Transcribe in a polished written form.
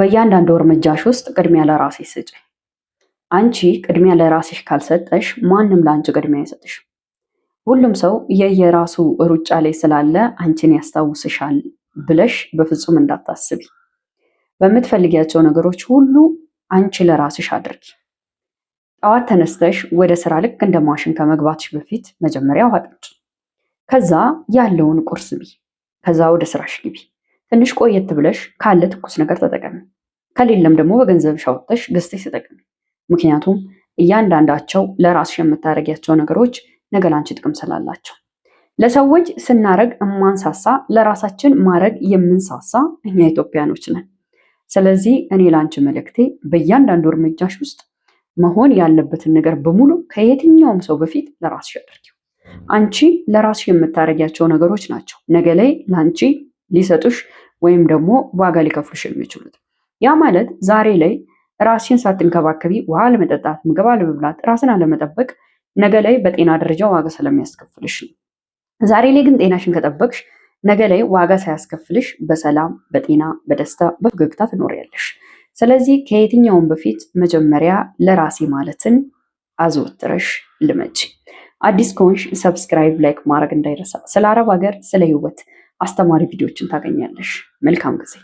በእያንዳንዱ እርምጃሽ ውስጥ ቅድሚያ ለራስሽ ስጪ። አንቺ ቅድሚያ ለራስሽ ካልሰጠሽ ማንም ለአንቺ ቅድሚያ አይሰጥሽ። ሁሉም ሰው የየራሱ ሩጫ ላይ ስላለ አንቺን ያስታውስሻል ብለሽ በፍጹም እንዳታስቢ። በምትፈልጊያቸው ነገሮች ሁሉ አንቺ ለራስሽ አድርጊ። ጠዋት ተነስተሽ ወደ ስራ ልክ እንደ ማሽን ከመግባትሽ በፊት መጀመሪያ ውሃ ጠጪ። ከዛ ያለውን ቁርስ ቢ። ከዛ ወደ ስራሽ ግቢ። ትንሽ ቆየት ብለሽ ካለ ትኩስ ነገር ተጠቀሚ። ከሌለም ደግሞ በገንዘብሽ አውጥተሽ ገዝተሽ ተጠቀሚ። ምክንያቱም እያንዳንዳቸው ለራስሽ የምታደርጊያቸው ነገሮች ነገ ላንቺ ጥቅም ስላላቸው። ለሰዎች ስናረግ እማንሳሳ፣ ለራሳችን ማረግ የምንሳሳ እኛ ኢትዮጵያኖች ነን። ስለዚህ እኔ ላንቺ መልእክቴ በእያንዳንዱ እርምጃሽ ውስጥ መሆን ያለበትን ነገር በሙሉ ከየትኛውም ሰው በፊት ለራስሽ አድርጊው። አንቺ ለራስሽ የምታደርጊያቸው ነገሮች ናቸው ነገ ላይ ላንቺ ሊሰጡሽ ወይም ደግሞ ዋጋ ሊከፍሉሽ የሚችሉት። ያ ማለት ዛሬ ላይ ራስሽን ሳትንከባከቢ ውሃ አለመጠጣት፣ ምግብ አለመብላት፣ ራስን አለመጠበቅ ነገ ላይ በጤና ደረጃ ዋጋ ስለሚያስከፍልሽ ነው። ዛሬ ላይ ግን ጤናሽን ከጠበቅሽ ነገ ላይ ዋጋ ሳያስከፍልሽ በሰላም፣ በጤና፣ በደስታ፣ በፈገግታ ትኖሪያለሽ። ስለዚህ ከየትኛውም በፊት መጀመሪያ ለራሴ ማለትን አዘወትረሽ ልመጂ። አዲስ ከሆንሽ ሰብስክራይብ፣ ላይክ ማድረግ እንዳይረሳ። ስለ አረብ ሀገር፣ ስለ ህይወት አስተማሪ ቪዲዮችን ታገኛለሽ። መልካም ጊዜ